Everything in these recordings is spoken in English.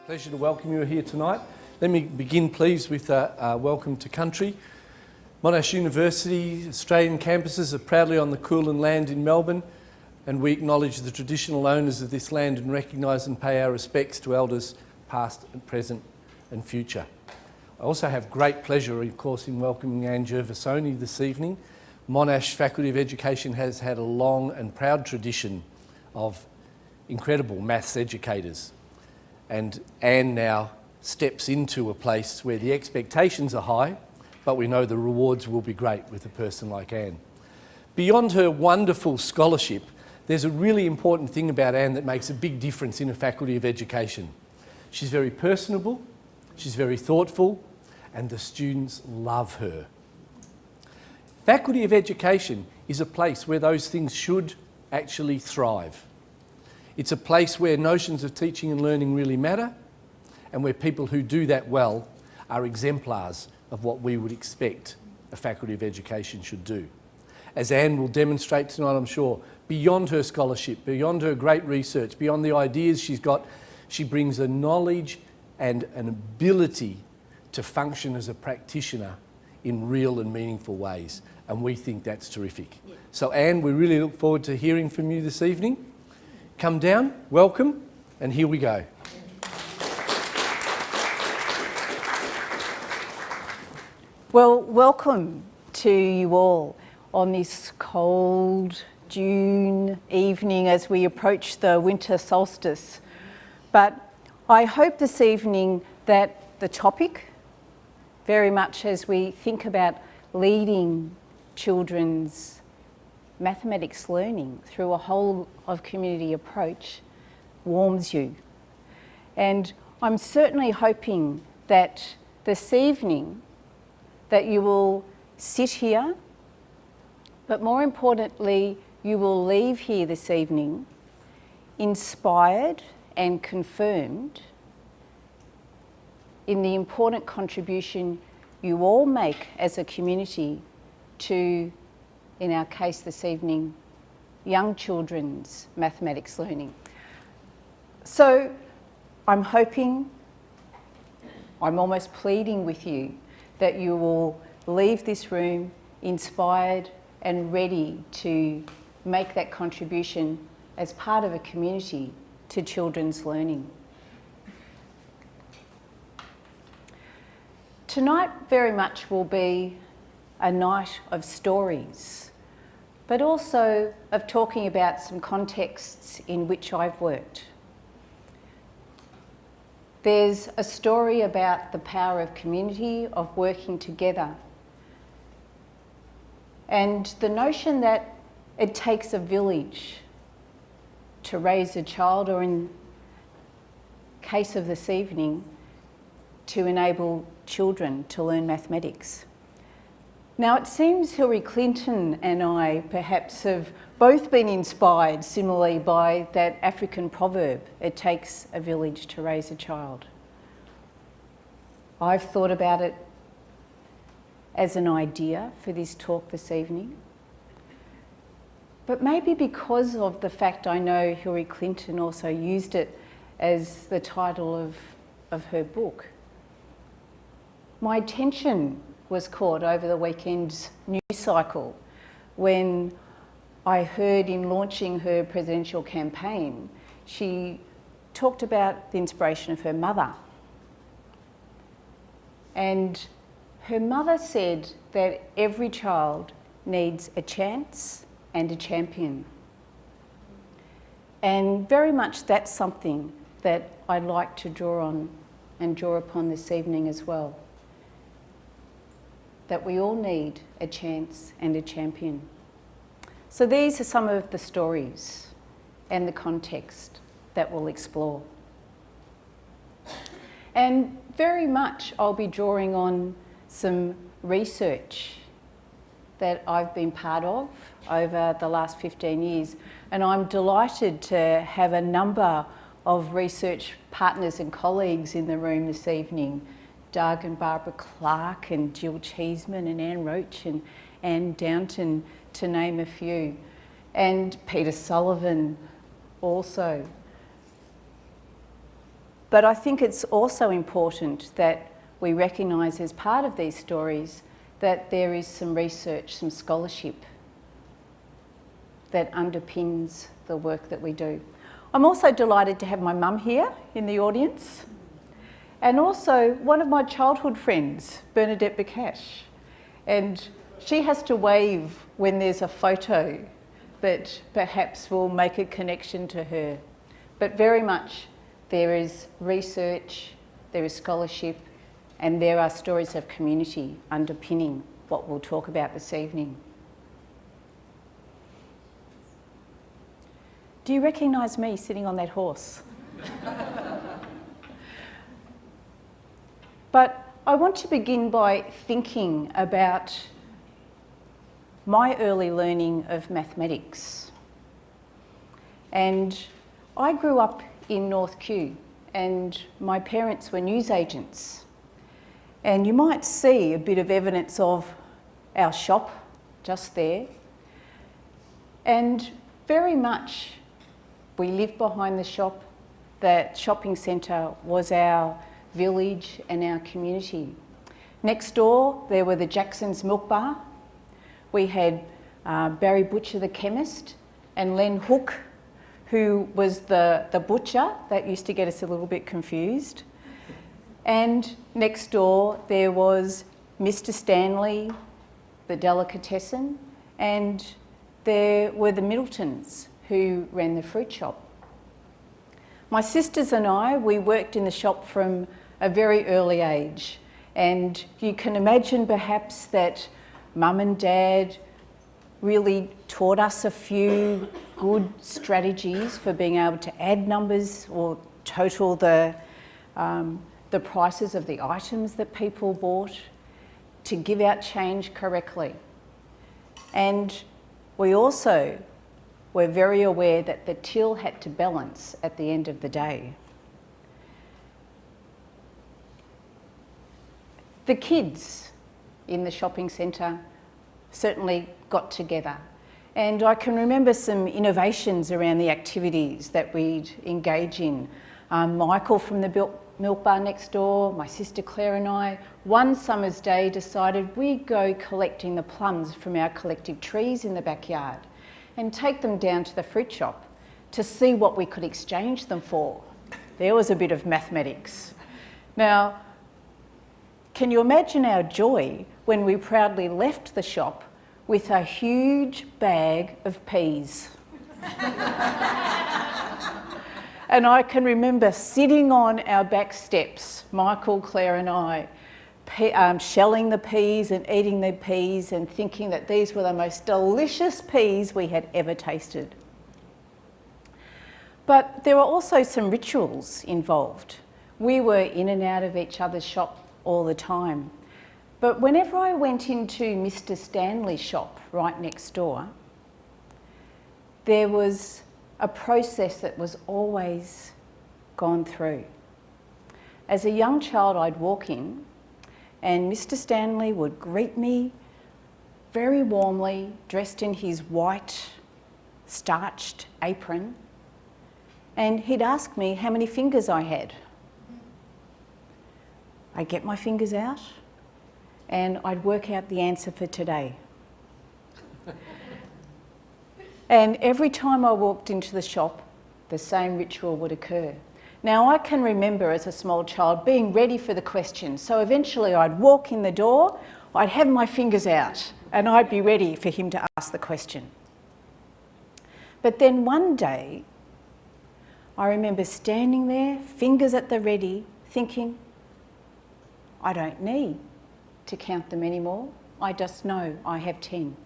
Pleasure to welcome you here tonight. Let me begin, please, with a welcome to country. Monash University, Australian campuses are proudly on the Kulin land in Melbourne, and we acknowledge the traditional owners of this land and recognise and pay our respects to elders past and present and future. I also have great pleasure, of course, in welcoming Anne Gervasoni this evening. Monash Faculty of Education has had a long and proud tradition of incredible maths educators. And Anne now steps into a place where the expectations are high, but we know the rewards will be great with a person like Anne. Beyond her wonderful scholarship, there's a really important thing about Anne that makes a big difference in a Faculty of Education. She's very personable, she's very thoughtful, and the students love her. Faculty of Education is a place where those things should actually thrive. It's a place where notions of teaching and learning really matter, and where people who do that well are exemplars of what we would expect a Faculty of Education should do. As Anne will demonstrate tonight, I'm sure, beyond her scholarship, beyond her great research, beyond the ideas she's got, she brings a knowledge and an ability to function as a practitioner in real and meaningful ways, and we think that's terrific. Yeah. So Anne, we really look forward to hearing from you this evening. Come down, welcome, and here we go. Well, welcome to you all on this cold June evening as we approach the winter solstice. But I hope this evening that the topic, very much as we think about leading children's mathematics learning through a whole of community approach, warms you. And I'm certainly hoping that this evening that you will sit here, but more importantly, you will leave here this evening inspired and confirmed in the important contribution you all make as a community to, in our case this evening, young children's mathematics learning. So I'm hoping, I'm almost pleading with you that you will leave this room inspired and ready to make that contribution as part of a community to children's learning. Tonight very much will be a night of stories, but also of talking about some contexts in which I've worked. There's a story about the power of community, of working together, and the notion that it takes a village to raise a child, or in case of this evening, to enable children to learn mathematics. Now, it seems Hillary Clinton and I perhaps have both been inspired similarly by that African proverb, it takes a village to raise a child. I've thought about it as an idea for this talk this evening, but maybe because of the fact I know Hillary Clinton also used it as the title of her book, my attention was caught over the weekend's news cycle when I heard in launching her presidential campaign, she talked about the inspiration of her mother. And her mother said that every child needs a chance and a champion. And very much that's something that I'd like to draw on and draw upon this evening as well. That we all need a chance and a champion. So these are some of the stories and the context that we'll explore. And very much I'll be drawing on some research that I've been part of over the last 15 years. And I'm delighted to have a number of research partners and colleagues in the room this evening. Doug and Barbara Clark and Jill Cheeseman and Anne Roach and Anne Downton, to name a few. And Peter Sullivan also. But I think it's also important that we recognise as part of these stories that there is some research, some scholarship that underpins the work that we do. I'm also delighted to have my mum here in the audience, and also one of my childhood friends, Bernadette Bakash. And she has to wave when there's a photo that perhaps will make a connection to her. But very much there is research, there is scholarship, and there are stories of community underpinning what we'll talk about this evening. Do you recognise me sitting on that horse? But I want to begin by thinking about my early learning of mathematics. And I grew up in North Kew, and my parents were newsagents. And you might see a bit of evidence of our shop just there. And very much we lived behind the shop. That shopping centre was our village and our community. Next door, there were the Jackson's Milk Bar. We had Barry Butcher, the chemist, and Len Hook, who was the butcher. That used to get us a little bit confused. And next door, there was Mr. Stanley, the delicatessen, and there were the Middletons, who ran the fruit shop. My sisters and I, we worked in the shop from a very early age, and you can imagine perhaps that Mum and Dad really taught us a few good strategies for being able to add numbers or total the prices of the items that people bought, to give out change correctly. And we also were very aware that the till had to balance at the end of the day. The kids in the shopping centre certainly got together, and I can remember some innovations around the activities that we'd engage in. Michael from the milk bar next door, my sister Claire and I, one summer's day decided we'd go collecting the plums from our collective trees in the backyard and take them down to the fruit shop to see what we could exchange them for. There was a bit of mathematics. Now, can you imagine our joy when we proudly left the shop with a huge bag of peas? And I can remember sitting on our back steps, Michael, Claire and I, shelling the peas and eating the peas and thinking that these were the most delicious peas we had ever tasted. But there were also some rituals involved. We were in and out of each other's shop all the time. But whenever I went into Mr. Stanley's shop right next door, there was a process that was always gone through. As a young child, I'd walk in and Mr. Stanley would greet me very warmly, dressed in his white starched apron, and he'd ask me how many fingers I had. I'd get my fingers out and I'd work out the answer for today. And every time I walked into the shop, the same ritual would occur. Now, I can remember as a small child being ready for the question. So eventually I'd walk in the door, I'd have my fingers out, and I'd be ready for him to ask the question. But then one day, I remember standing there, fingers at the ready, thinking, I don't need to count them anymore. I just know I have 10.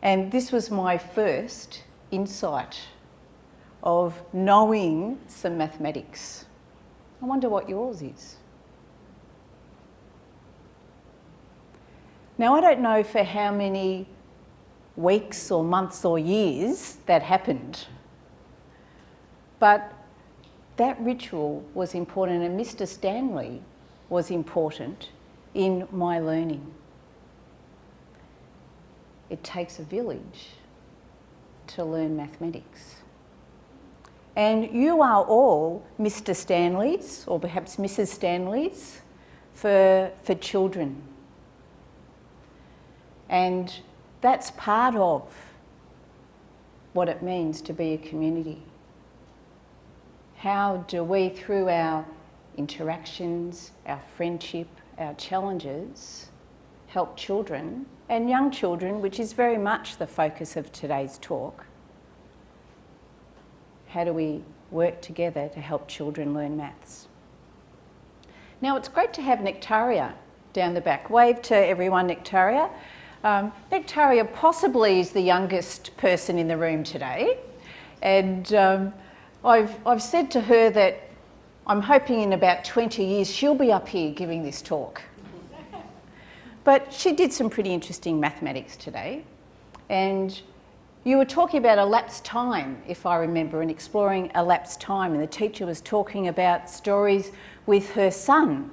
And this was my first insight of knowing some mathematics. I wonder what yours is. Now, I don't know for how many weeks or months or years that happened, but that ritual was important, and Mr. Stanley was important in my learning. It takes a village to learn mathematics. And you are all Mr. Stanleys, or perhaps Mrs. Stanleys, for children. And that's part of what it means to be a community. How do we, through our interactions, our friendship, our challenges, help children, and young children, which is very much the focus of today's talk? How do we work together to help children learn maths? Now, it's great to have Nectaria down the back. Wave to everyone, Nectaria. Nectaria possibly is the youngest person in the room today, and I've said to her that I'm hoping in about 20 years she'll be up here giving this talk. But she did some pretty interesting mathematics today, and you were talking about elapsed time, if I remember, and exploring elapsed time, and the teacher was talking about stories with her son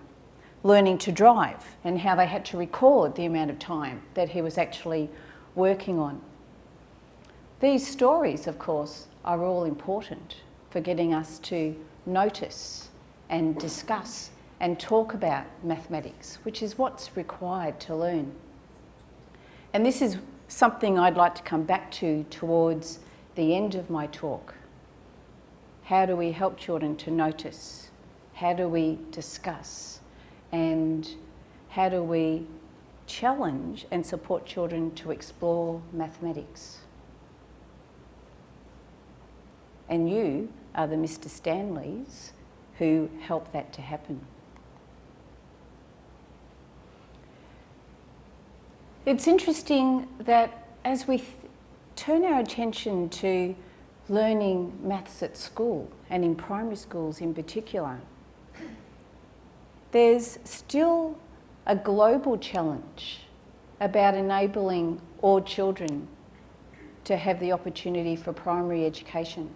learning to drive and how they had to record the amount of time that he was actually working on. These stories, of course, are all important for getting us to notice and discuss and talk about mathematics, which is what's required to learn. And this is something I'd like to come back to towards the end of my talk. How do we help children to notice? How do we discuss? And how do we challenge and support children to explore mathematics? And you are the Mr. Stanleys who help that to happen. It's interesting that as we turn our attention to learning maths at school, and in primary schools in particular, there's still a global challenge about enabling all children to have the opportunity for primary education.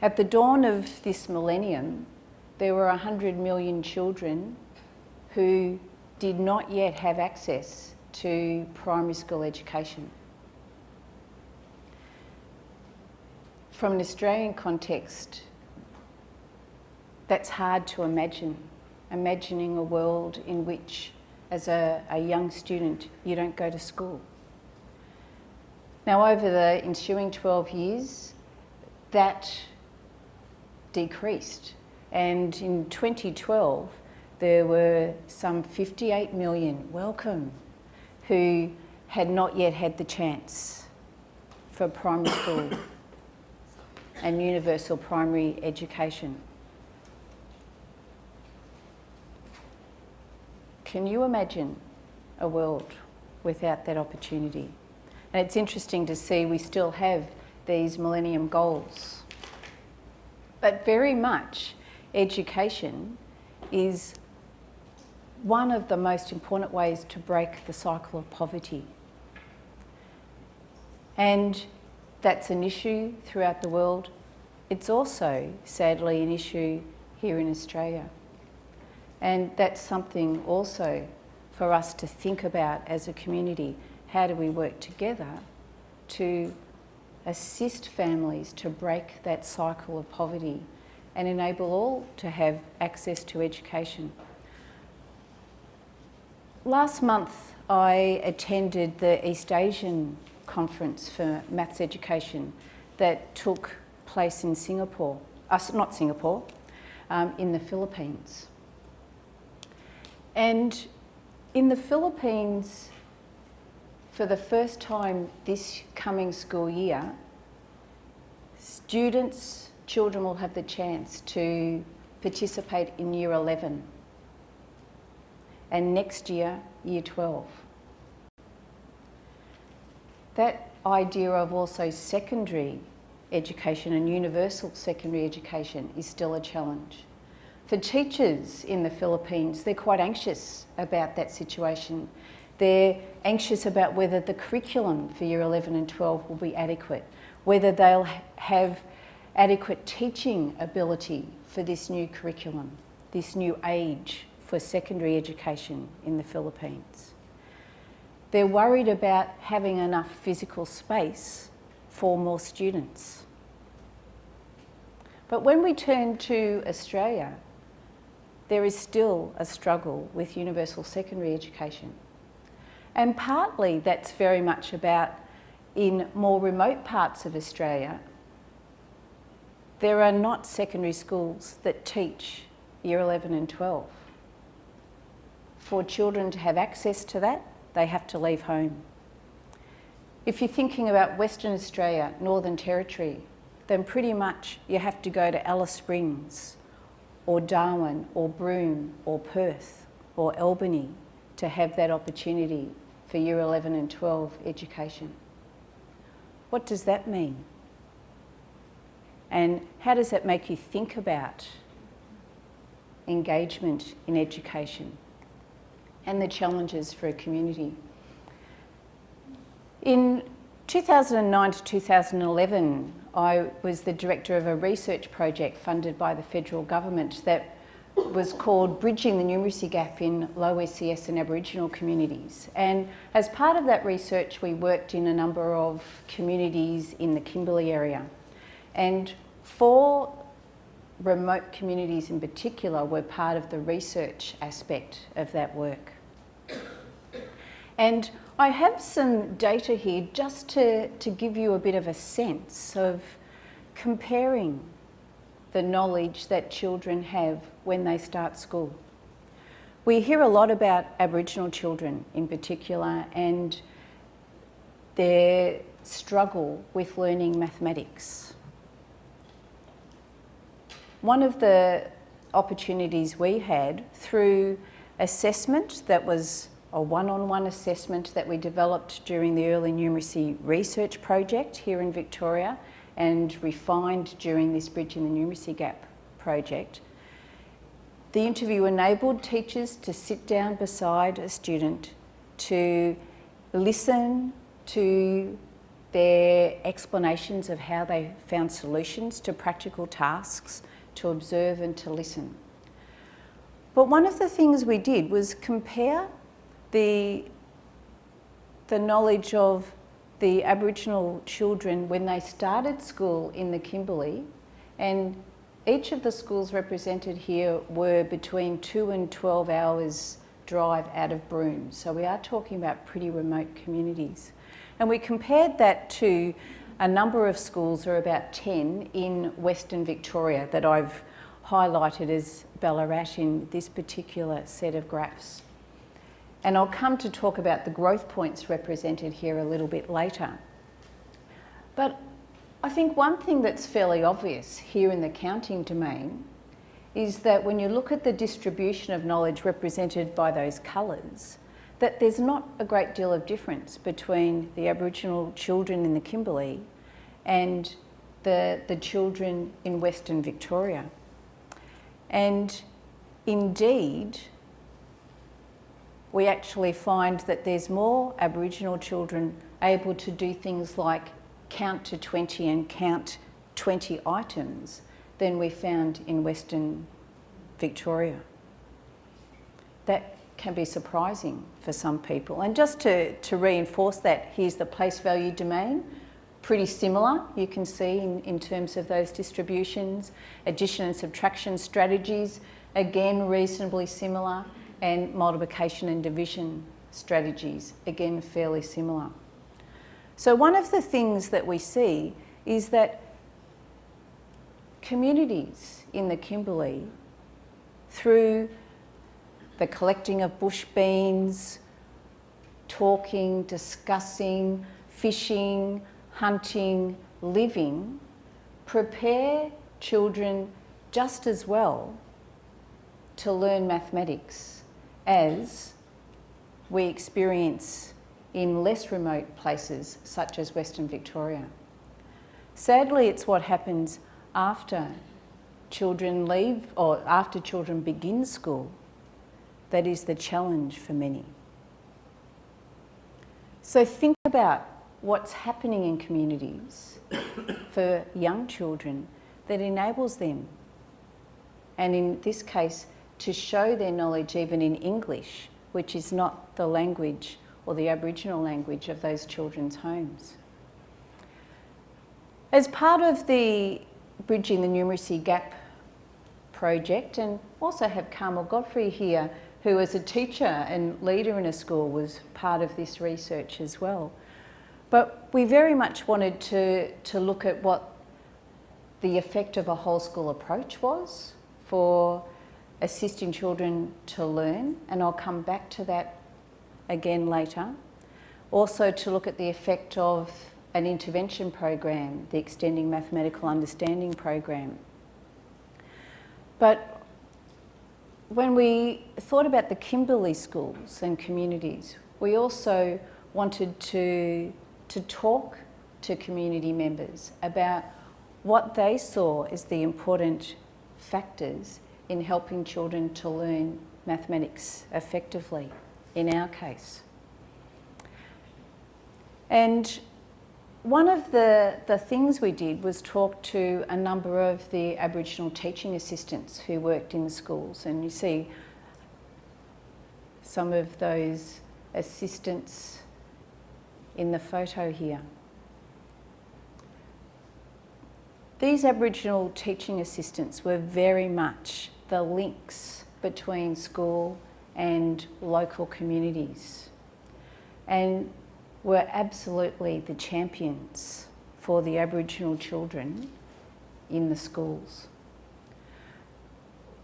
At the dawn of this millennium, there were 100 million children who did not yet have access to primary school education. From an Australian context, that's hard to imagine, imagining a world in which, as a young student, you don't go to school. Now, over the ensuing 12 years, that decreased. And in 2012, there were some 58 million, welcome, who had not yet had the chance for primary school and universal primary education. Can you imagine a world without that opportunity? And it's interesting to see we still have these Millennium Goals. But very much education is one of the most important ways to break the cycle of poverty. And that's an issue throughout the world. It's also, sadly, an issue here in Australia. And that's something also for us to think about as a community. How do we work together to assist families to break that cycle of poverty and enable all to have access to education? Last month, I attended the East Asian Conference for Maths Education that took place in Singapore, in the Philippines. And in the Philippines, for the first time this coming school year, children will have the chance to participate in Year 11, and next year, Year 12. That idea of also secondary education and universal secondary education is still a challenge. For teachers in the Philippines, they're quite anxious about that situation. They're anxious about whether the curriculum for Year 11 and 12 will be adequate, whether they'll have adequate teaching ability for this new curriculum, this new age for secondary education in the Philippines. They're worried about having enough physical space for more students. But when we turn to Australia, there is still a struggle with universal secondary education. And partly that's very much about in more remote parts of Australia, there are not secondary schools that teach year 11 and 12. For children to have access to that, they have to leave home. If you're thinking about Western Australia, Northern Territory, then pretty much you have to go to Alice Springs or Darwin or Broome or Perth or Albany to have that opportunity for year 11 and 12 education. What does that mean? And how does that make you think about engagement in education and the challenges for a community? In 2009 to 2011, I was the director of a research project funded by the federal government that was called Bridging the Numeracy Gap in Low SES and Aboriginal Communities. And as part of that research, we worked in a number of communities in the Kimberley area. And 4 remote communities in particular were part of the research aspect of that work. And I have some data here just to give you a bit of a sense of comparing the knowledge that children have when they start school. We hear a lot about Aboriginal children in particular and their struggle with learning mathematics. One of the opportunities we had through assessment that was a one-on-one assessment that we developed during the early numeracy research project here in Victoria and refined during this Bridging the Numeracy Gap project. The interview enabled teachers to sit down beside a student to listen to their explanations of how they found solutions to practical tasks, to observe and to listen. But one of the things we did was compare the knowledge of the Aboriginal children when they started school in the Kimberley, and each of the schools represented here were between 2 and 12 hours drive out of Broome. So we are talking about pretty remote communities. And we compared that to a number of schools, or about 10, in Western Victoria that I've highlighted as Ballarat in this particular set of graphs. And I'll come to talk about the growth points represented here a little bit later. But I think one thing that's fairly obvious here in the counting domain is that when you look at the distribution of knowledge represented by those colours, that there's not a great deal of difference between the Aboriginal children in the Kimberley and the children in Western Victoria. And indeed, we actually find that there's more Aboriginal children able to do things like count to 20 and count 20 items than we found in Western Victoria. That can be surprising for some people. And just to reinforce that, here's the place value domain. Pretty similar, you can see in terms of those distributions. Addition and subtraction strategies, again reasonably similar. And multiplication and division strategies, again fairly similar. So one of the things that we see is that communities in the Kimberley, through the collecting of bush beans, talking, discussing, fishing, hunting, living, prepare children just as well to learn mathematics as we experience in less remote places such as Western Victoria. Sadly, it's what happens after children leave or after children begin school that is the challenge for many. So think about what's happening in communities for young children that enables them, and in this case, to show their knowledge even in English, which is not the language or the Aboriginal language of those children's homes. As part of the Bridging the Numeracy Gap project, and also have Carmel Godfrey here, who as a teacher and leader in a school was part of this research as well. But we very much wanted to look at what the effect of a whole school approach was for assisting children to learn, and I'll come back to that again later. Also to look at the effect of an intervention program, the Extending Mathematical Understanding program. But when we thought about the Kimberley schools and communities, we also wanted to talk to community members about what they saw as the important factors in helping children to learn mathematics effectively, in our case. And one of the things we did was talk to a number of the Aboriginal teaching assistants who worked in the schools, and you see some of those assistants in the photo here. These Aboriginal teaching assistants were very much the links between school and local communities, and were absolutely the champions for the Aboriginal children in the schools.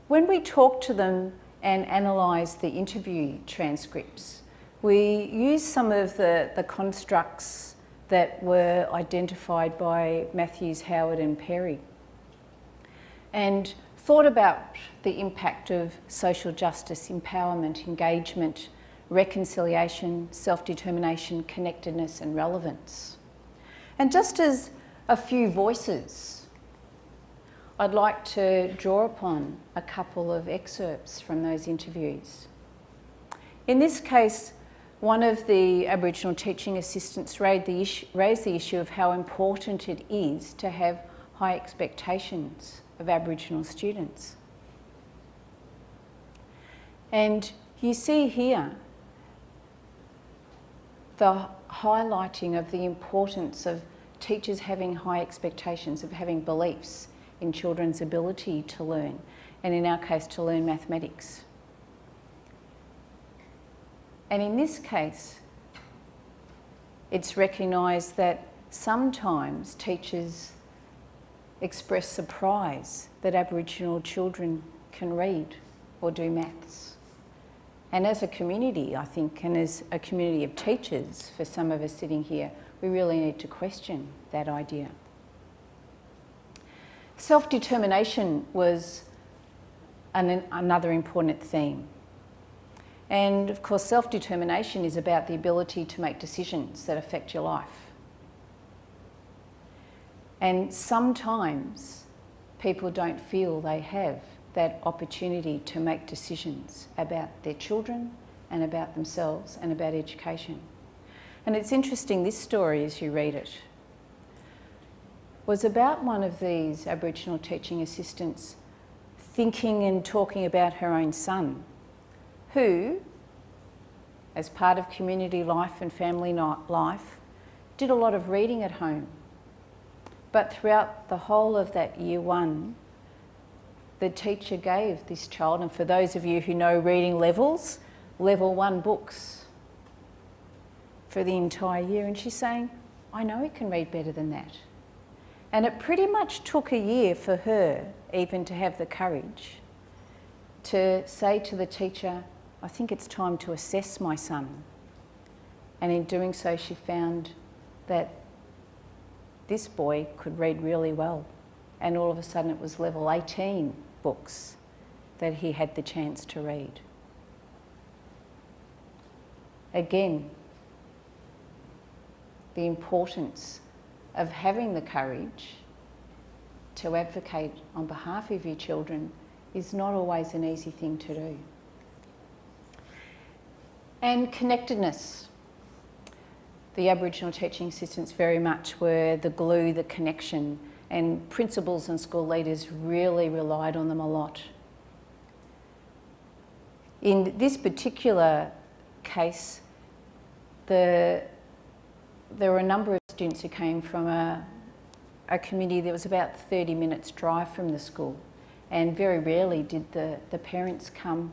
When we talked to them and analysed the interview transcripts, we used some of the constructs that were identified by Matthews, Howard and Perry, and thought about the impact of social justice, empowerment, engagement, reconciliation, self-determination, connectedness and relevance. And just as a few voices, I'd like to draw upon a couple of excerpts from those interviews. In this case, one of the Aboriginal teaching assistants raised the issue of how important it is to have high expectations of Aboriginal students. And you see here the highlighting of the importance of teachers having high expectations, of having beliefs in children's ability to learn, and in our case to learn mathematics. And in this case, it's recognised that sometimes teachers express surprise that Aboriginal children can read or do maths. And as a community, I think, and as a community of teachers, for some of us sitting here, we really need to question that idea. Self-determination was another important theme. And of course, self-determination is about the ability to make decisions that affect your life. And sometimes people don't feel they have that opportunity to make decisions about their children and about themselves and about education. And it's interesting, this story, as you read it, was about one of these Aboriginal teaching assistants thinking and talking about her own son, who, as part of community life and family life, did a lot of reading at home. But throughout the whole of that year one, the teacher gave this child, and for those of you who know reading levels, level 1 books for the entire year. And she's saying, I know he can read better than that. And it pretty much took a year for her even to have the courage to say to the teacher, I think it's time to assess my son. And in doing so, she found that this boy could read really well. And all of a sudden it was level 18 books that he had the chance to read. Again, the importance of having the courage to advocate on behalf of your children is not always an easy thing to do. And connectedness. The Aboriginal teaching assistants very much were the glue, the connection, and principals and school leaders really relied on them a lot. In this particular case, there were a number of students who came from a a community that was about 30 minutes drive from the school, and very rarely did the parents come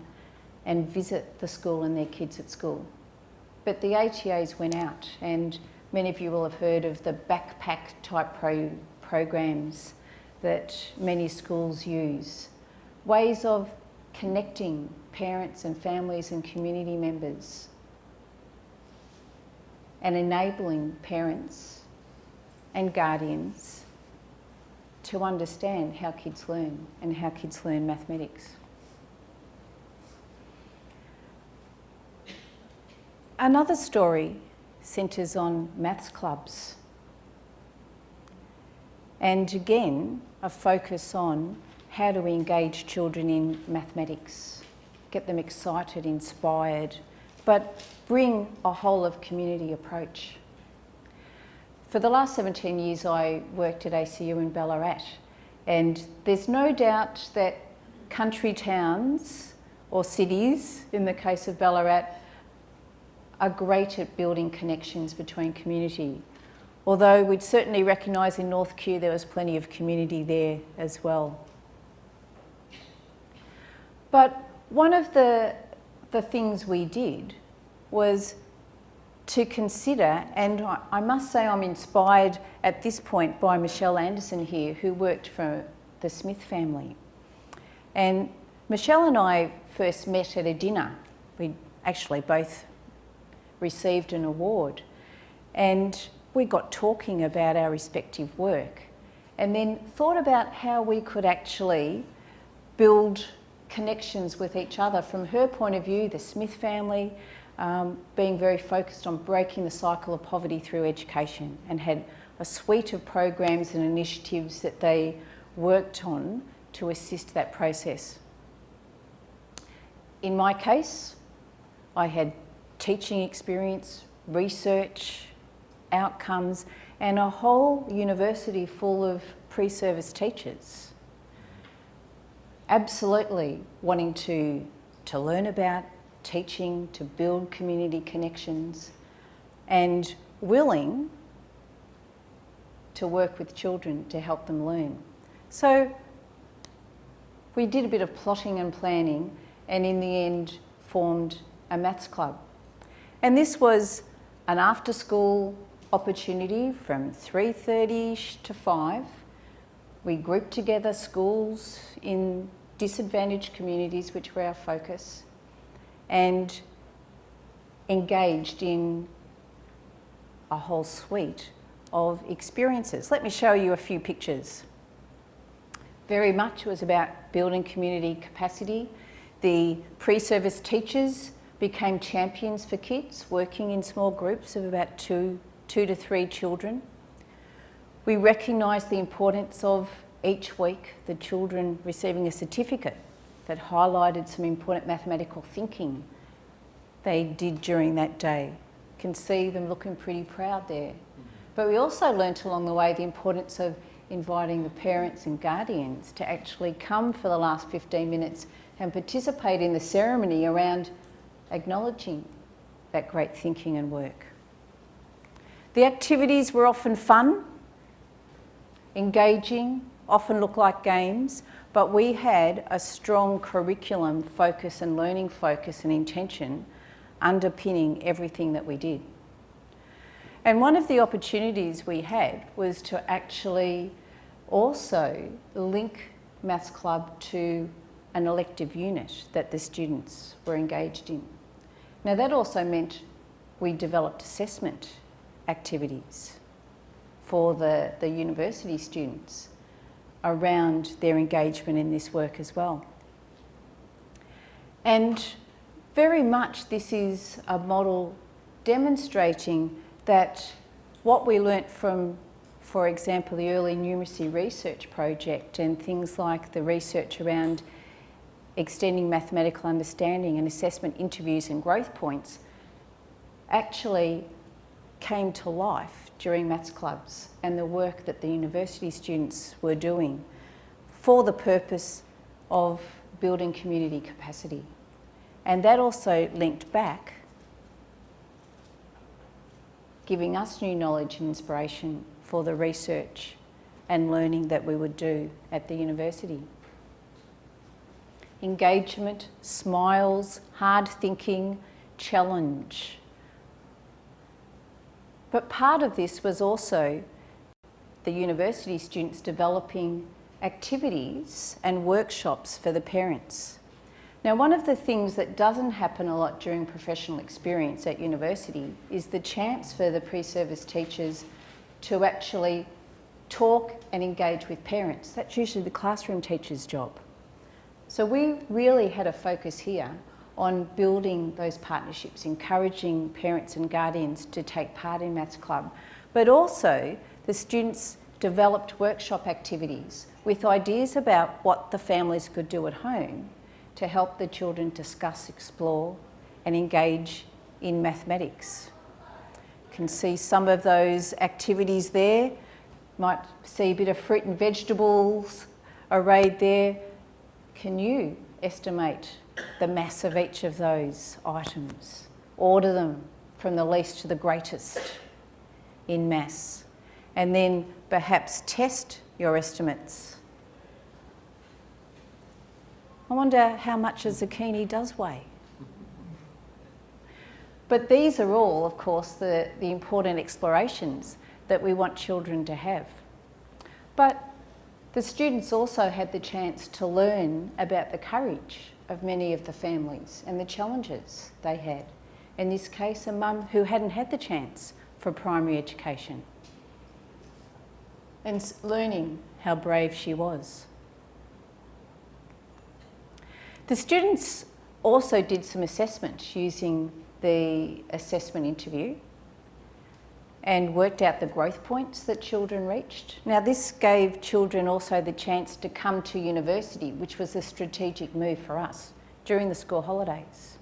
and visit the school and their kids at school. But the ATAs went out, and many of you will have heard of the backpack type programs that many schools use. Ways of connecting parents and families and community members and enabling parents and guardians to understand how kids learn and how kids learn mathematics. Another story centres on maths clubs, and again a focus on how do we engage children in mathematics, get them excited, inspired, but bring a whole of community approach. For the last 17 years I worked at ACU in Ballarat, and there's no doubt that country towns or cities, in the case of Ballarat, are great at building connections between community. Although we'd certainly recognise in North Kew there was plenty of community there as well. But one of the things we did was to consider, and I must say I'm inspired at this point by Michelle Anderson here, who worked for the Smith family. And Michelle and I first met at a dinner. We actually both received an award, and we got talking about our respective work, and then thought about how we could actually build connections with each other. From her point of view, the Smith family being very focused on breaking the cycle of poverty through education, and had a suite of programs and initiatives that they worked on to assist that process. In my case, I had teaching experience, research, outcomes, and a whole university full of pre-service teachers. Absolutely wanting to learn about teaching, to build community connections, and willing to work with children to help them learn. So we did a bit of plotting and planning, and in the end formed a maths club. And this was an after-school opportunity from 3:30 to 5. We grouped together schools in disadvantaged communities, which were our focus, and engaged in a whole suite of experiences. Let me show you a few pictures. Very much it was about building community capacity. The pre-service teachers became champions for kids, working in small groups of about two to three children. We recognised the importance of each week the children receiving a certificate that highlighted some important mathematical thinking they did during that day. You can see them looking pretty proud there. But we also learnt along the way the importance of inviting the parents and guardians to actually come for the last 15 minutes and participate in the ceremony around acknowledging that great thinking and work. The activities were often fun, engaging, often look like games, but we had a strong curriculum focus and learning focus and intention underpinning everything that we did. And one of the opportunities we had was to actually also link Maths Club to an elective unit that the students were engaged in. Now that also meant we developed assessment activities for the university students around their engagement in this work as well. And very much this is a model demonstrating that what we learnt from, for example, the early numeracy research project and things like the research around extending mathematical understanding and assessment interviews and growth points actually came to life during maths clubs and the work that the university students were doing for the purpose of building community capacity. And that also linked back, giving us new knowledge and inspiration for the research and learning that we would do at the university. Engagement, smiles, hard thinking, challenge. But part of this was also the university students developing activities and workshops for the parents. Now, one of the things that doesn't happen a lot during professional experience at university is the chance for the pre-service teachers to actually talk and engage with parents. That's usually the classroom teacher's job. So we really had a focus here on building those partnerships, encouraging parents and guardians to take part in Maths Club. But also the students developed workshop activities with ideas about what the families could do at home to help the children discuss, explore and engage in mathematics. You can see some of those activities there. Might see a bit of fruit and vegetables arrayed there. Can you estimate the mass of each of those items? Order them from the least to the greatest in mass, and then perhaps test your estimates. I wonder how much a zucchini does weigh. But these are all, of course, the important explorations that we want children to have. But the students also had the chance to learn about the courage of many of the families and the challenges they had. In this case, a mum who hadn't had the chance for primary education, and learning how brave she was. The students also did some assessment using the assessment interview and worked out the growth points that children reached. Now, this gave children also the chance to come to university, which was a strategic move for us during the school holidays.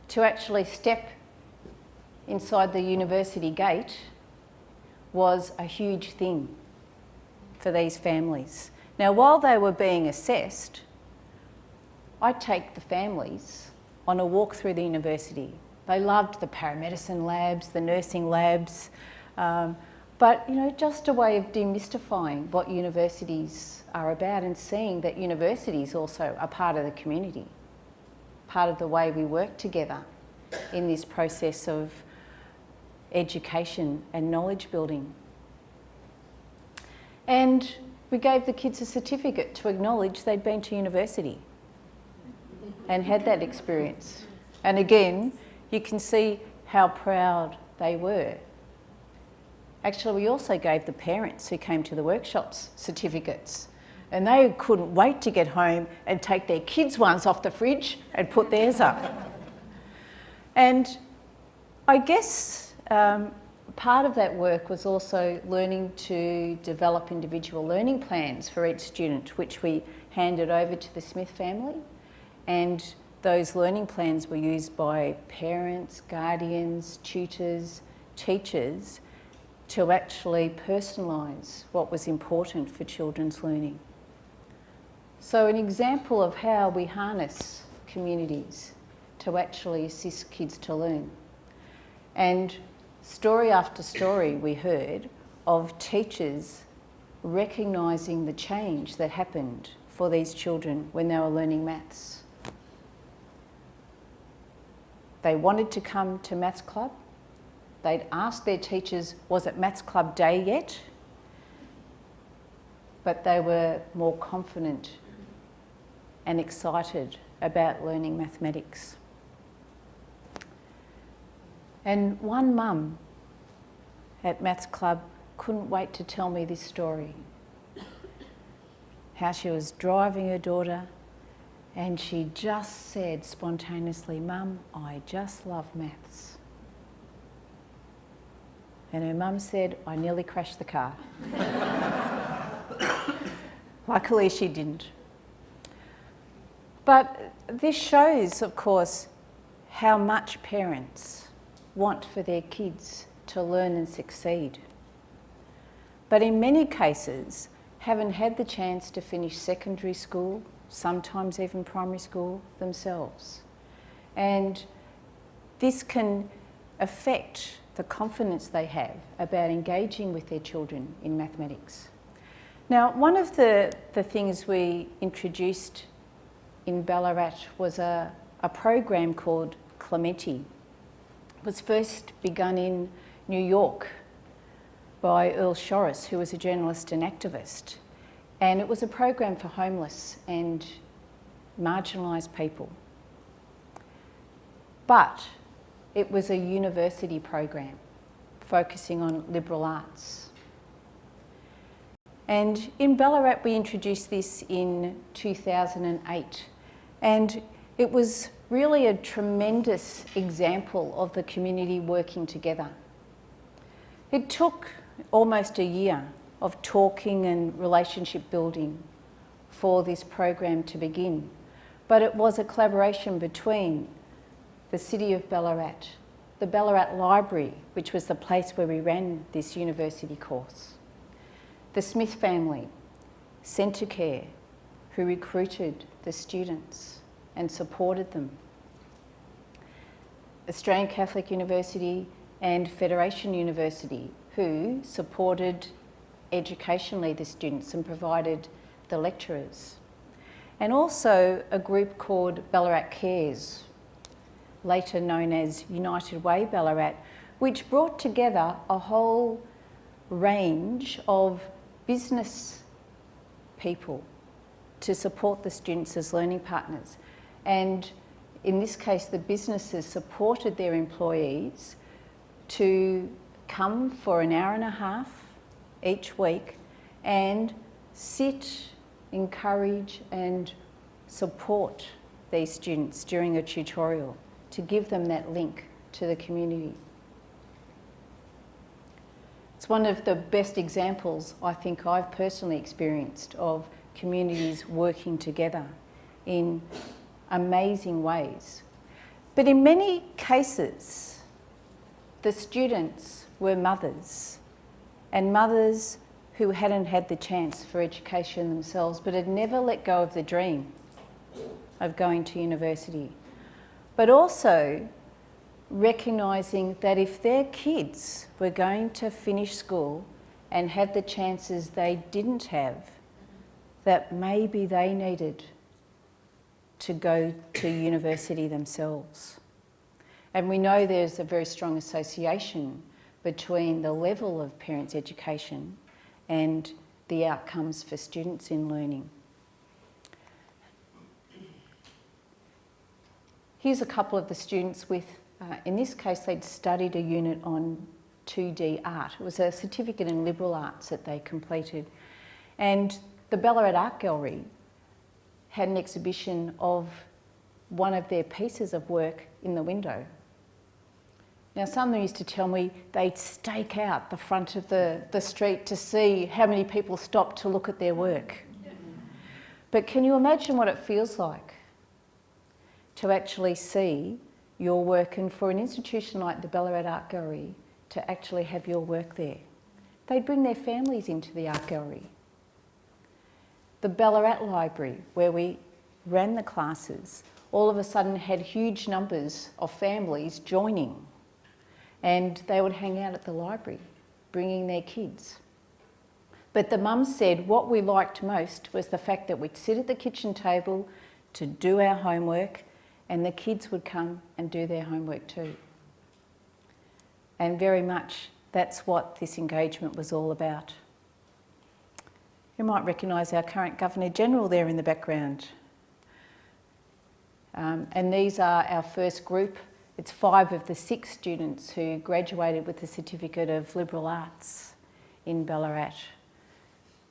To actually step inside the university gate was a huge thing for these families. Now, while they were being assessed, I'd take the families on a walk through the university. They loved the paramedicine labs, the nursing labs, but just a way of demystifying what universities are about and seeing that universities also are part of the community, part of the way we work together in this process of education and knowledge building. And we gave the kids a certificate to acknowledge they'd been to university and had that experience. And again, you can see how proud they were. Actually, we also gave the parents who came to the workshops certificates, and they couldn't wait to get home and take their kids' ones off the fridge and put theirs up. And I guess part of that work was also learning to develop individual learning plans for each student, which we handed over to the Smith family. And those learning plans were used by parents, guardians, tutors, teachers to actually personalise what was important for children's learning. So an example of how we harness communities to actually assist kids to learn. And story after story we heard of teachers recognising the change that happened for these children when they were learning maths. They wanted to come to Maths Club. They'd asked their teachers, was it Maths Club day yet? But they were more confident and excited about learning mathematics. And one mum at Maths Club couldn't wait to tell me this story. How she was driving her daughter and she just said spontaneously, "Mum, I just love maths." And her mum said, "I nearly crashed the car." Luckily she didn't. But this shows, of course, how much parents want for their kids to learn and succeed. But in many cases, haven't had the chance to finish secondary school, sometimes even primary school themselves. And this can affect the confidence they have about engaging with their children in mathematics. Now, one of the things we introduced in Ballarat was a program called Clemente. It was first begun in New York by Earl Shorris, who was a journalist and activist. And it was a program for homeless and marginalised people. But it was a university program focusing on liberal arts. And in Ballarat, we introduced this in 2008. And it was really a tremendous example of the community working together. It took almost a year of talking and relationship building for this program to begin. But it was a collaboration between the City of Ballarat, the Ballarat Library, which was the place where we ran this university course, the Smith family, Centrecare, who recruited the students and supported them, Australian Catholic University and Federation University, who supported educationally the students and provided the lecturers. And also a group called Ballarat Cares, later known as United Way Ballarat, which brought together a whole range of business people to support the students as learning partners. And in this case, the businesses supported their employees to come for an hour and a half each week and sit, encourage and support these students during a tutorial to give them that link to the community. It's one of the best examples I think I've personally experienced of communities working together in amazing ways. But in many cases, the students were mothers, and mothers who hadn't had the chance for education themselves but had never let go of the dream of going to university. But also recognising that if their kids were going to finish school and have the chances they didn't have, that maybe they needed to go to university themselves. And we know there's a very strong association between the level of parents' education and the outcomes for students in learning. Here's a couple of the students with, in this case, they'd studied a unit on 2D art. It was a certificate in liberal arts that they completed. And the Ballarat Art Gallery had an exhibition of one of their pieces of work in the window. Now, some of them used to tell me they'd stake out the front of the street to see how many people stopped to look at their work. But can you imagine what it feels like to actually see your work, and for an institution like the Ballarat Art Gallery to actually have your work there? They'd bring their families into the art gallery. The Ballarat Library, where we ran the classes, all of a sudden had huge numbers of families joining, and they would hang out at the library, bringing their kids. But the mums said what we liked most was the fact that we'd sit at the kitchen table to do our homework, and the kids would come and do their homework too. And very much that's what this engagement was all about. You might recognise our current Governor-General there in the background. And these are our first group. It's 5 of the 6 students who graduated with the Certificate of Liberal Arts in Ballarat.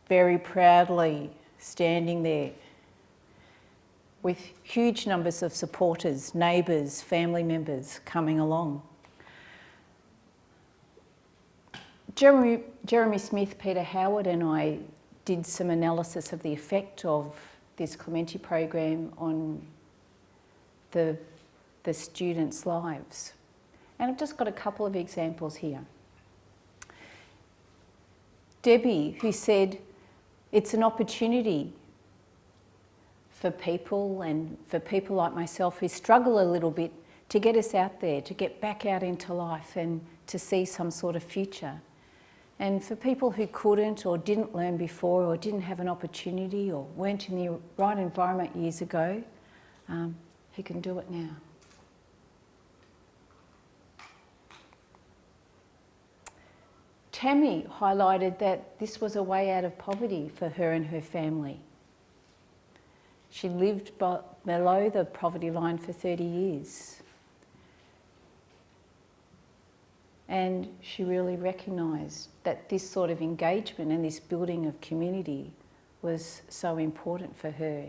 Very proudly standing there with huge numbers of supporters, neighbours, family members coming along. Jeremy Smith, Peter Howard and I did some analysis of the effect of this Clemente program on the students' lives. And I've just got a couple of examples here. Debbie, who said it's an opportunity for people, and for people like myself who struggle a little bit, to get us out there, to get back out into life and to see some sort of future. And for people who couldn't or didn't learn before or didn't have an opportunity or weren't in the right environment years ago, who can do it now. Tammy highlighted that this was a way out of poverty for her and her family. She lived below the poverty line for 30 years. And she really recognised that this sort of engagement and this building of community was so important for her.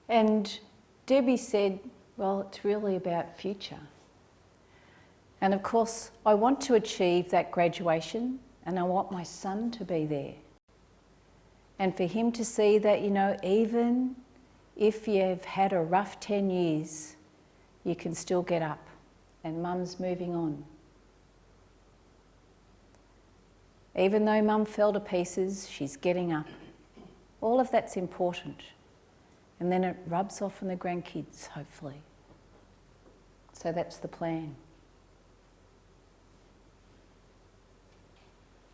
And Debbie said, well, it's really about future. And of course, I want to achieve that graduation and I want my son to be there. And for him to see that, you know, even if you've had a rough 10 years, you can still get up and mum's moving on. Even though mum fell to pieces, she's getting up. All of that's important. And then it rubs off on the grandkids, hopefully. So that's the plan.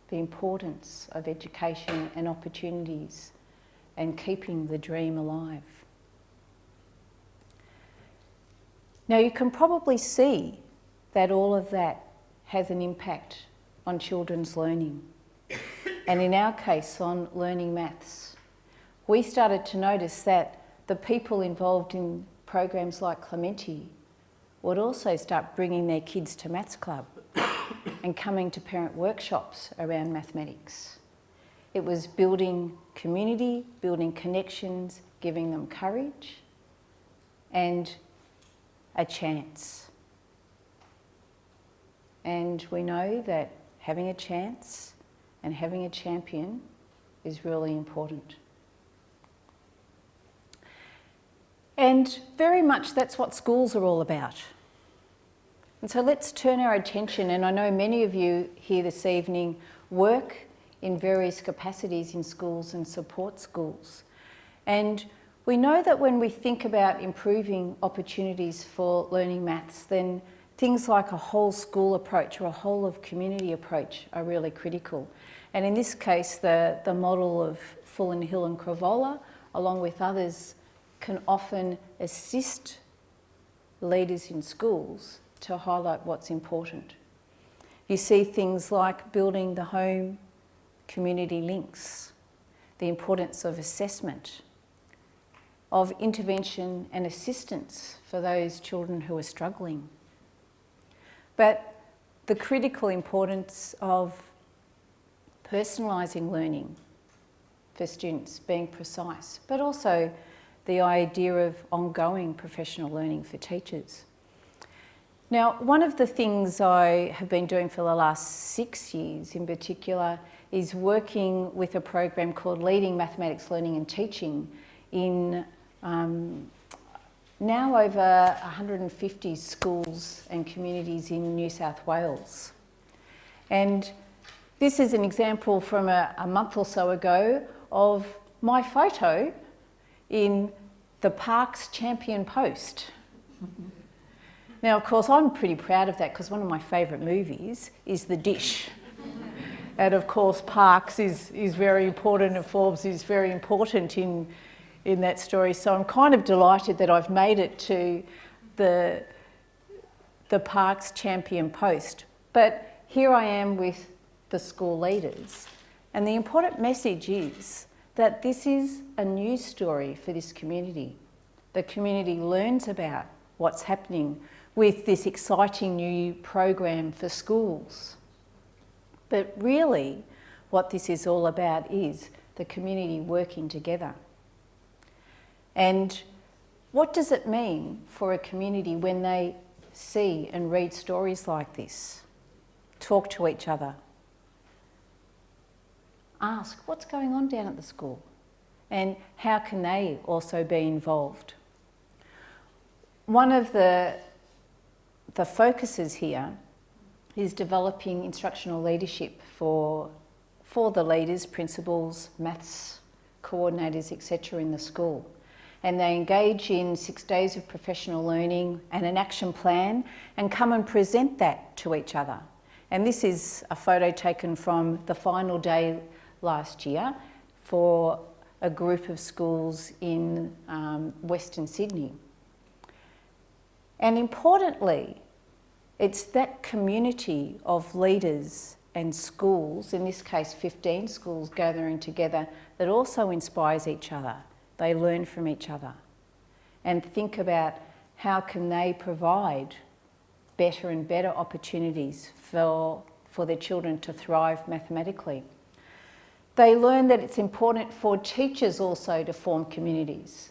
The importance of education and opportunities and keeping the dream alive. Now you can probably see that all of that has an impact on children's learning, and in our case on learning maths. We started to notice that the people involved in programs like Clemente would also start bringing their kids to Maths Club and coming to parent workshops around mathematics. It was building community, building connections, giving them courage and a chance. And we know that having a chance and having a champion is really important. And very much that's what schools are all about. And so let's turn our attention, and I know many of you here this evening work in various capacities in schools and support schools. And we know that when we think about improving opportunities for learning maths, then things like a whole school approach or a whole of community approach are really critical. And in this case, the model of Fullen Hill and Cravola, along with others, can often assist leaders in schools to highlight what's important. You see things like building the home community links, the importance of assessment, of intervention and assistance for those children who are struggling. But the critical importance of personalising learning for students, being precise, but also the idea of ongoing professional learning for teachers. Now, one of the things I have been doing for the last 6 years in particular is working with a program called Leading Mathematics Learning and Teaching in now over 150 schools and communities in New South Wales. And this is an example from a month or so ago of my photo in the Parks Champion Post. Now, of course, I'm pretty proud of that because one of my favourite movies is The Dish. And of course, Parks is very important and Forbes is very important in that story. So I'm kind of delighted that I've made it to the Parks Champion Post. But here I am with the school leaders. And the important message is that this is a news story for this community. The community learns about what's happening with this exciting new program for schools. But really, what this is all about is the community working together. And what does it mean for a community when they see and read stories like this? Talk to each other. Ask what's going on down at the school and how can they also be involved. One of the focuses here is developing instructional leadership for the leaders, principals, maths coordinators, etc. in the school. And they engage in 6 days of professional learning and an action plan and come and present that to each other And this is a photo taken from the final day last year for a group of schools in Western Sydney. And importantly, it's that community of leaders and schools, in this case 15 schools gathering together, that also inspires each other. They learn from each other and think about how can they provide better and better opportunities for their children to thrive mathematically. They learn that it's important for teachers also to form communities,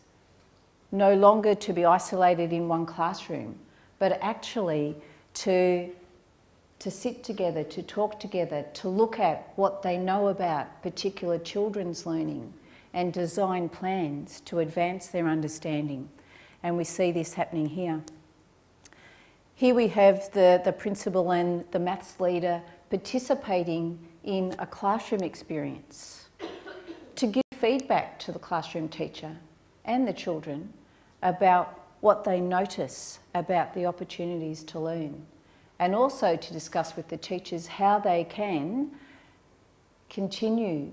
no longer to be isolated in one classroom, but actually to sit together, to talk together, to look at what they know about particular children's learning and design plans to advance their understanding. And we see this happening here. Here we have the principal and the maths leader participating in a classroom experience to give feedback to the classroom teacher and the children about what they notice about the opportunities to learn, and also to discuss with the teachers how they can continue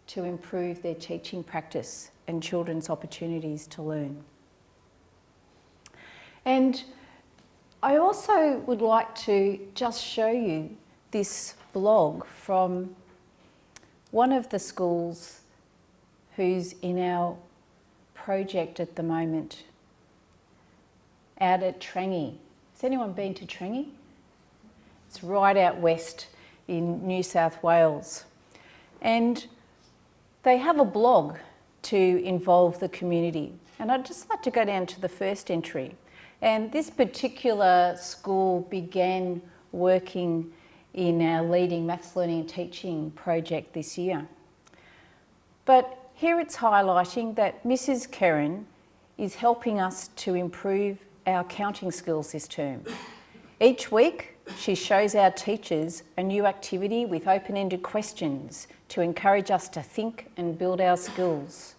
to improve their teaching practice and children's opportunities to learn. And I also would like to just show you this blog from one of the schools who's in our project at the moment out at Trangie. Has anyone been to Trangie? It's right out west in New South Wales. And they have a blog to involve the community. And I'd just like to go down to the first entry. And this particular school began working in our leading maths learning and teaching project this year. But here it's highlighting that Mrs. Kerrin is helping us to improve our counting skills this term. Each week, she shows our teachers a new activity with open-ended questions to encourage us to think and build our skills.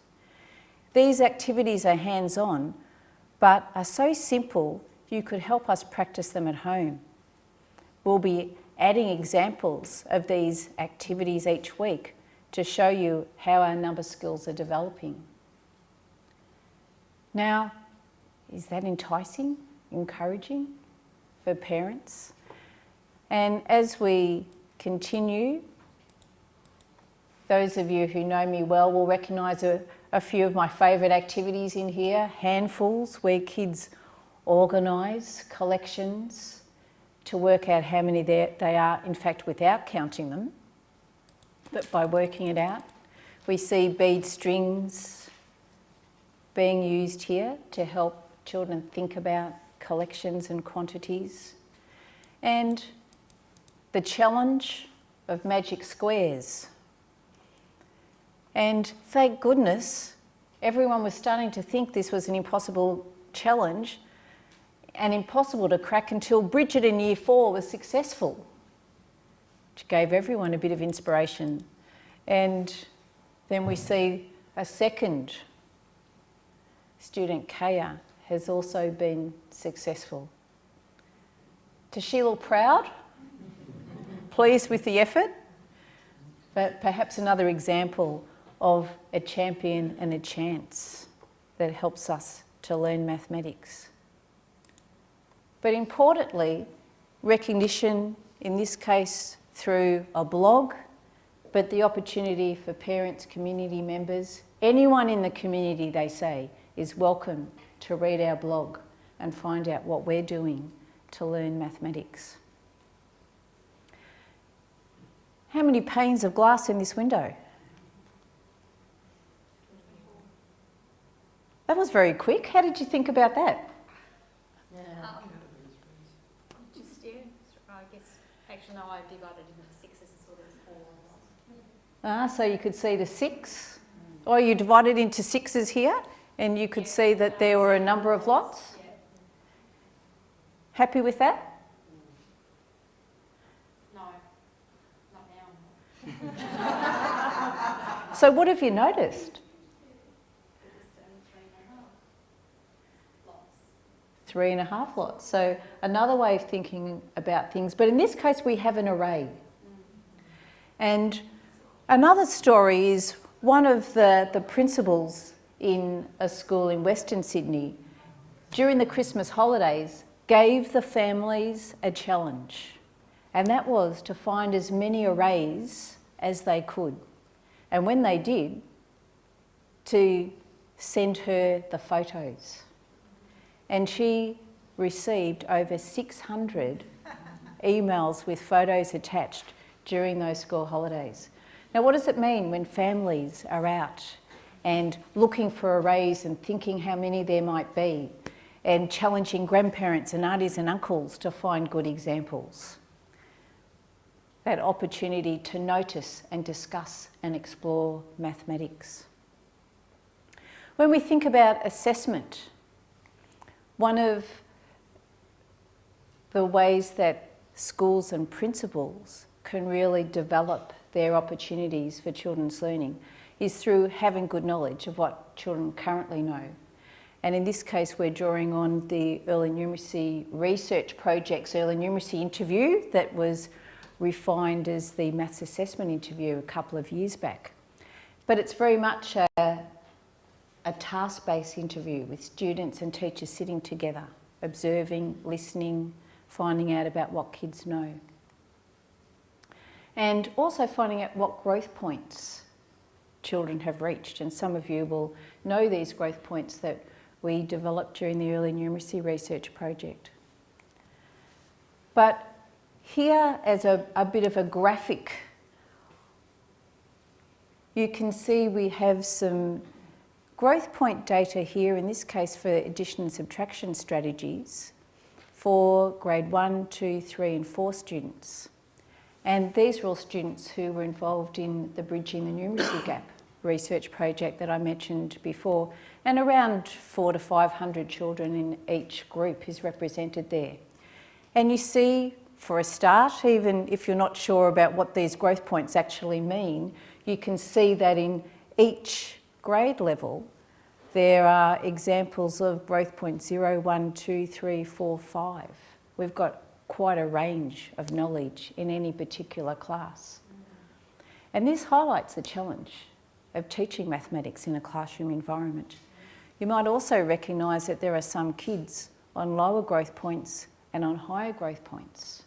These activities are hands-on, but are so simple you could help us practice them at home. We'll be adding examples of these activities each week to show you how our number skills are developing. Now, is that enticing, encouraging for parents? And as we continue, those of you who know me well will recognise a few of my favourite activities in here, handfuls, where kids organise collections to work out how many they are, in fact, without counting them, but by working it out. We see bead strings being used here to help children think about collections and quantities. And the challenge of magic squares. And thank goodness, everyone was starting to think this was an impossible challenge and impossible to crack until Bridget in Year 4 was successful, which gave everyone a bit of inspiration. And then we see a second student, Kaya, has also been successful. Does she look proud? Pleased with the effort? But perhaps another example of a champion and a chance that helps us to learn mathematics. But importantly, recognition, in this case through a blog, but the opportunity for parents, community members, anyone in the community, they say, is welcome to read our blog and find out what we're doing to learn mathematics. How many panes of glass in this window? That was very quick. How did you think about that? Just, yeah, I guess, actually no, I divided it into sixes and sort of 4. So you could see the 6, or you divided into 6s here, and you could see that there were a number of lots. Yeah. Happy with that? No, not now. So what have you noticed? 3.5 lots. 3.5 lots. So another way of thinking about things. But in this case, we have an array. And another story is one of the principals in a school in Western Sydney during the Christmas holidays gave the families a challenge. And that was to find as many arrays as they could. And when they did, to send her the photos. And she received over 600 emails with photos attached during those school holidays. Now, what does it mean when families are out and looking for arrays and thinking how many there might be and challenging grandparents and aunties and uncles to find good examples? That opportunity to notice and discuss and explore mathematics. When we think about assessment, one of the ways that schools and principals can really develop their opportunities for children's learning is through having good knowledge of what children currently know. And in this case, we're drawing on the early numeracy research project's early numeracy interview that was refined as the maths assessment interview a couple of years back. But it's very much a task-based interview with students and teachers sitting together, observing, listening, finding out about what kids know. And also finding out what growth points children have reached. And some of you will know these growth points that we developed during the early numeracy research project. But here, as a bit of a graphic, you can see we have some growth point data here, in this case for addition and subtraction strategies for grade 1, 2, 3 and 4 students. And these are all students who were involved in the Bridging the Numeracy Gap research project that I mentioned before, and around 400 to 500 children in each group is represented there. And you see, for a start, even if you're not sure about what these growth points actually mean, you can see that in each grade level there are examples of growth point 0, 1, 2, 3, 4, 5. We've got quite a range of knowledge in any particular class. And this highlights the challenge of teaching mathematics in a classroom environment. You might also recognise that there are some kids on lower growth points and on higher growth points.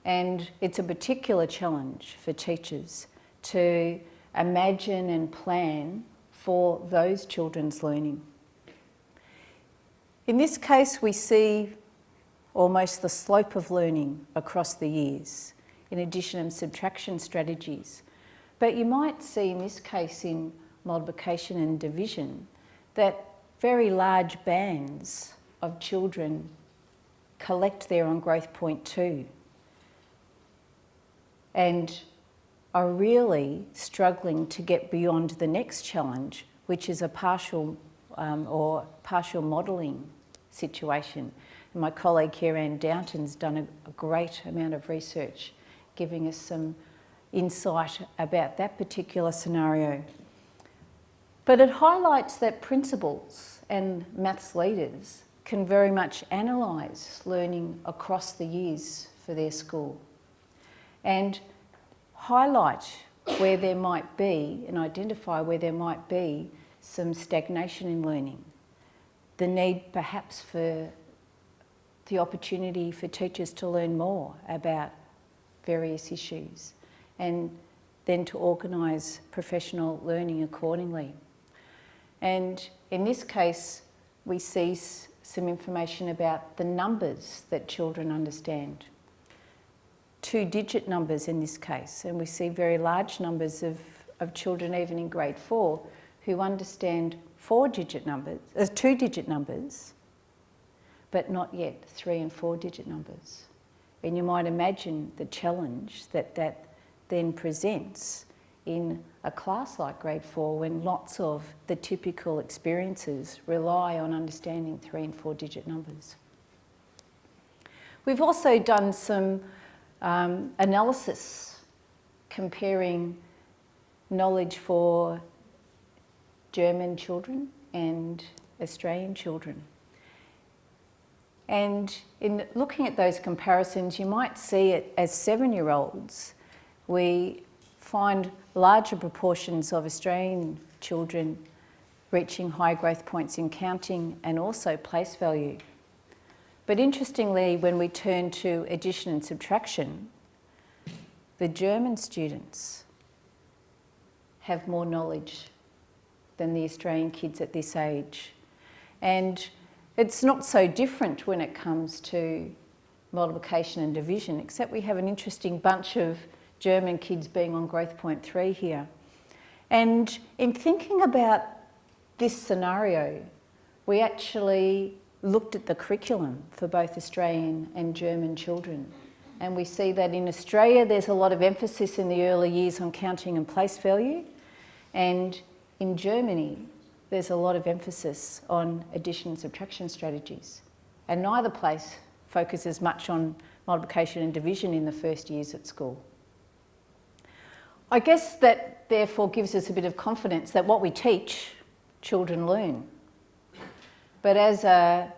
And it's a particular challenge for teachers to imagine and plan for those children's learning. In this case, we see almost the slope of learning across the years in addition and subtraction strategies. But you might see in this case in multiplication and division that very large bands of children collect there on growth point 2 and are really struggling to get beyond the next challenge, which is a partial modelling situation. And my colleague here, Anne Downton's done a great amount of research giving us some insight about that particular scenario. But it highlights that principals and maths leaders can very much analyse learning across the years for their school and highlight where there might be and identify where there might be some stagnation in learning, the need perhaps for the opportunity for teachers to learn more about various issues and then to organise professional learning accordingly. And in this case, we see some information about the numbers that children understand. 2-digit numbers in this case, and we see very large numbers of children even in grade 4 who understand 2-digit numbers, but not yet 3 and 4-digit numbers. And you might imagine the challenge that then presents in a class like grade 4 when lots of the typical experiences rely on understanding 3 and 4-digit numbers. We've also done some analysis comparing knowledge for German children and Australian children. And in looking at those comparisons, you might see it as 7-year-olds, we find larger proportions of Australian children reaching high growth points in counting and also place value. But interestingly, when we turn to addition and subtraction, the German students have more knowledge than the Australian kids at this age. And it's not so different when it comes to multiplication and division, except we have an interesting bunch of German kids being on growth point 3 here. And in thinking about this scenario, we actually looked at the curriculum for both Australian and German children. And we see that in Australia, there's a lot of emphasis in the early years on counting and place value. And in Germany, there's a lot of emphasis on addition and subtraction strategies. And neither place focuses much on multiplication and division in the first years at school. I guess that therefore gives us a bit of confidence that what we teach, children learn. But as an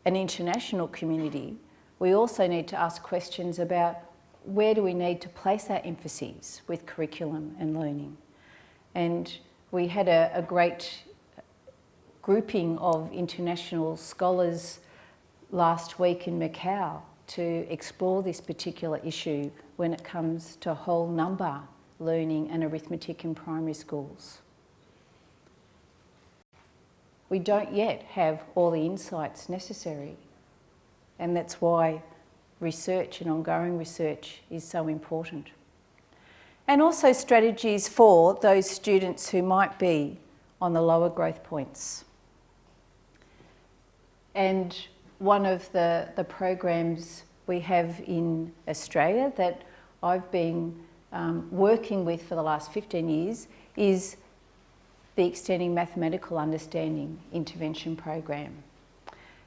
international community, we also need to ask questions about where do we need to place our emphases with curriculum and learning. And we had a great grouping of international scholars last week in Macau to explore this particular issue when it comes to whole number learning and arithmetic in primary schools. We don't yet have all the insights necessary, and that's why research and ongoing research is so important. And also strategies for those students who might be on the lower growth points. And one of the programs we have in Australia that I've been working with for the last 15 years is the Extending Mathematical Understanding Intervention Program.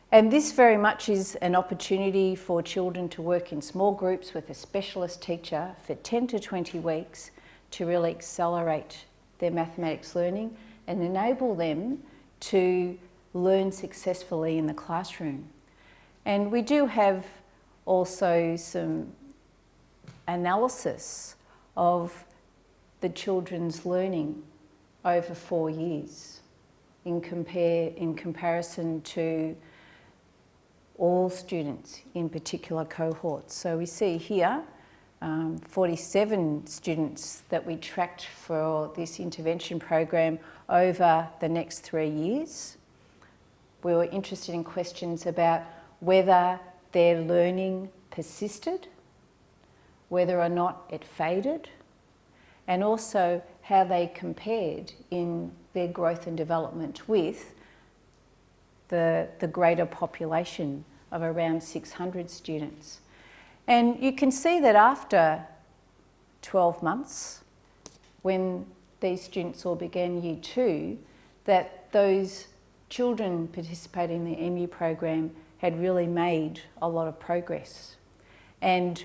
And this very much is an opportunity for children to work in small groups with a specialist teacher for 10 to 20 weeks to really accelerate their mathematics learning and enable them to learn successfully in the classroom. And we do have also some analysis of the children's learning over 4 years in comparison to all students in particular cohorts. So we see here 47 students that we tracked for this intervention program over the next 3 years. We were interested in questions about whether their learning persisted, whether or not it faded, and also how they compared in their growth and development with the greater population of around 600 students. And you can see that after 12 months, when these students all began year 2, that those children participating in the EMU program had really made a lot of progress. And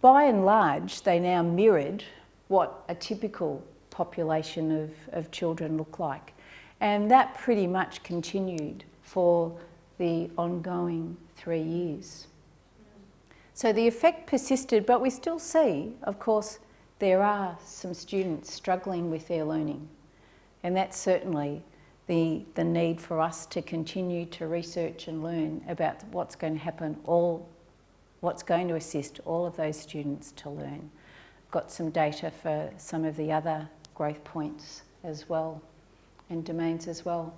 by and large, they now mirrored what a typical population of children look like. And that pretty much continued for the ongoing 3 years. So the effect persisted, but we still see, of course, there are some students struggling with their learning. And that's certainly the need for us to continue to research and learn about what's going to happen, what's going to assist all of those students to learn. Got some data for some of the other growth points as well and domains as well.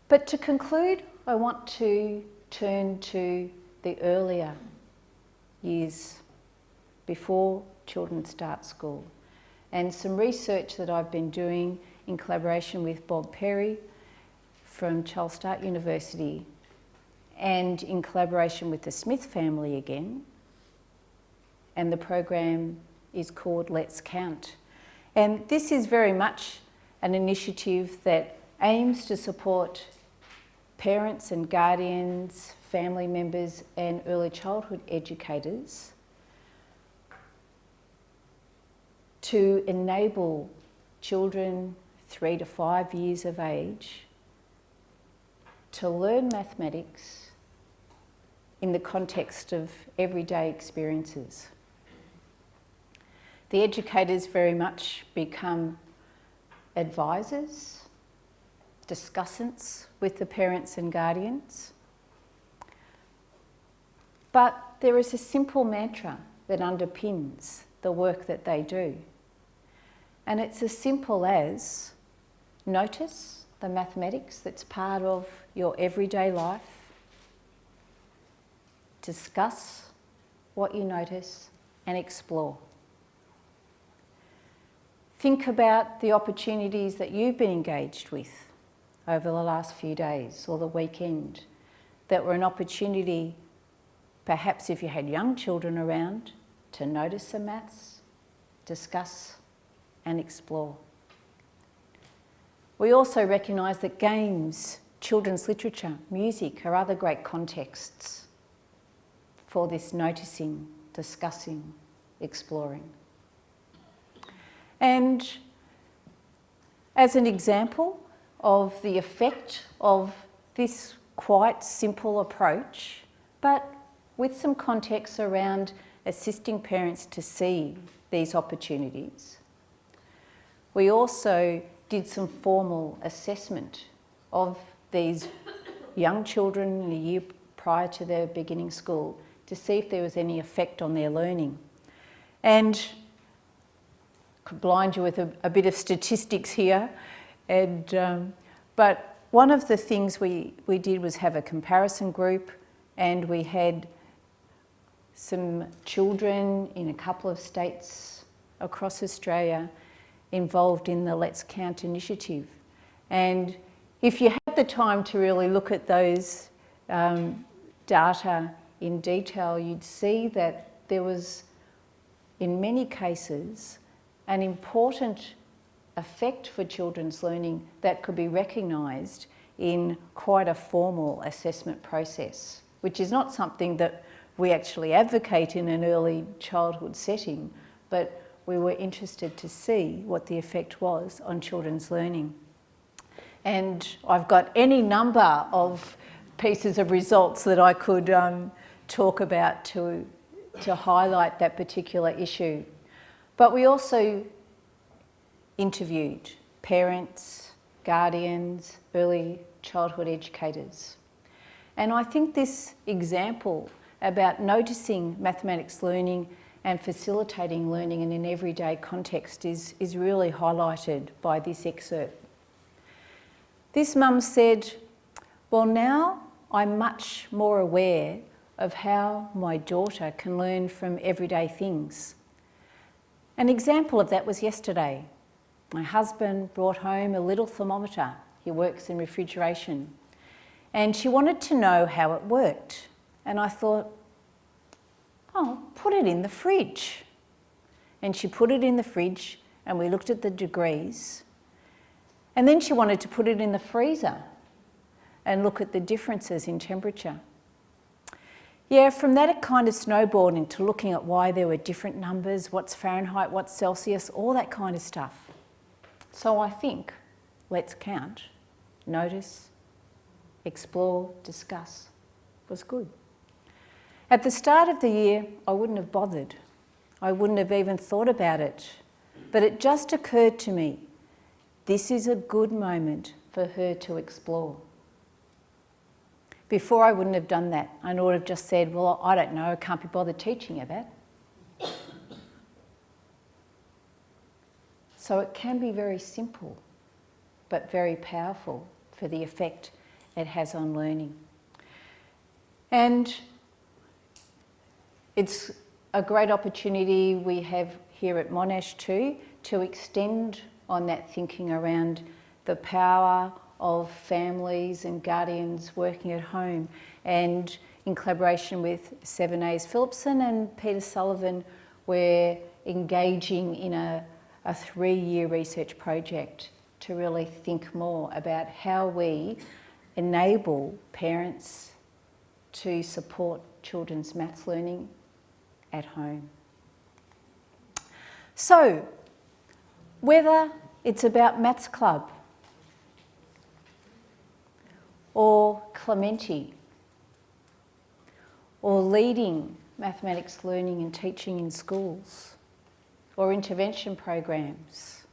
But to conclude, I want to turn to the earlier years before children start school, and some research that I've been doing in collaboration with Bob Perry from Charles Sturt University and in collaboration with the Smith family again. And the program is called Let's Count. And this is very much an initiative that aims to support parents and guardians, family members and early childhood educators to enable children 3 to 5 years of age to learn mathematics in the context of everyday experiences. The educators very much become advisors, discussants with the parents and guardians. But there is a simple mantra that underpins the work that they do. And it's as simple as notice the mathematics that's part of your everyday life, discuss what you notice and explore. Think about the opportunities that you've been engaged with over the last few days or the weekend that were an opportunity, perhaps if you had young children around, to notice the maths, discuss and explore. We also recognise that games, children's literature, music are other great contexts for this noticing, discussing, exploring. And as an example of the effect of this quite simple approach, but with some context around assisting parents to see these opportunities, we also did some formal assessment of these young children in a year prior to their beginning school to see if there was any effect on their learning. And could blind you with a bit of statistics here. But one of the things we did was have a comparison group, and we had some children in a couple of states across Australia involved in the Let's Count initiative. And if you had the time to really look at those data in detail, you'd see that there was, in many cases, an important effect for children's learning that could be recognised in quite a formal assessment process, which is not something that we actually advocate in an early childhood setting, but we were interested to see what the effect was on children's learning. And I've got any number of pieces of results that I could talk about to highlight that particular issue. But we also interviewed parents, guardians, early childhood educators. And I think this example about noticing mathematics learning and facilitating learning in an everyday context is really highlighted by this excerpt. This mum said, "Well, now I'm much more aware of how my daughter can learn from everyday things." An example of that was yesterday. My husband brought home a little thermometer. He works in refrigeration. And she wanted to know how it worked. And I thought, oh, put it in the fridge. And she put it in the fridge and we looked at the degrees. And then she wanted to put it in the freezer and look at the differences in temperature. Yeah, from that it kind of snowballed into looking at why there were different numbers, what's Fahrenheit, what's Celsius, all that kind of stuff. So I think, let's count, notice, explore, discuss, was good. At the start of the year, I wouldn't have bothered. I wouldn't have even thought about it. But it just occurred to me, this is a good moment for her to explore. Before I wouldn't have done that. I would have just said, well, I don't know, I can't be bothered teaching you that. So it can be very simple, but very powerful for the effect it has on learning. And it's a great opportunity we have here at Monash too, to extend on that thinking around the power of families and guardians working at home, and in collaboration with 7A's Phillipson and Peter Sullivan, we're engaging in a 3-year research project to really think more about how we enable parents to support children's maths learning at home. So, whether it's about Maths Club or Clemente or leading mathematics learning and teaching in schools, or intervention programs,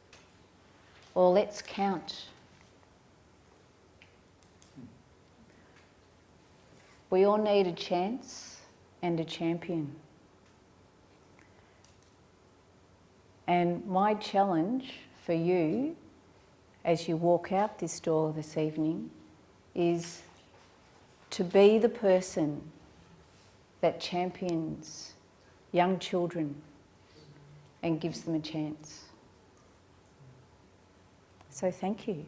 or Let's Count. We all need a chance and a champion. And my challenge for you as you walk out this door this evening is to be the person that champions young children and gives them a chance. So thank you.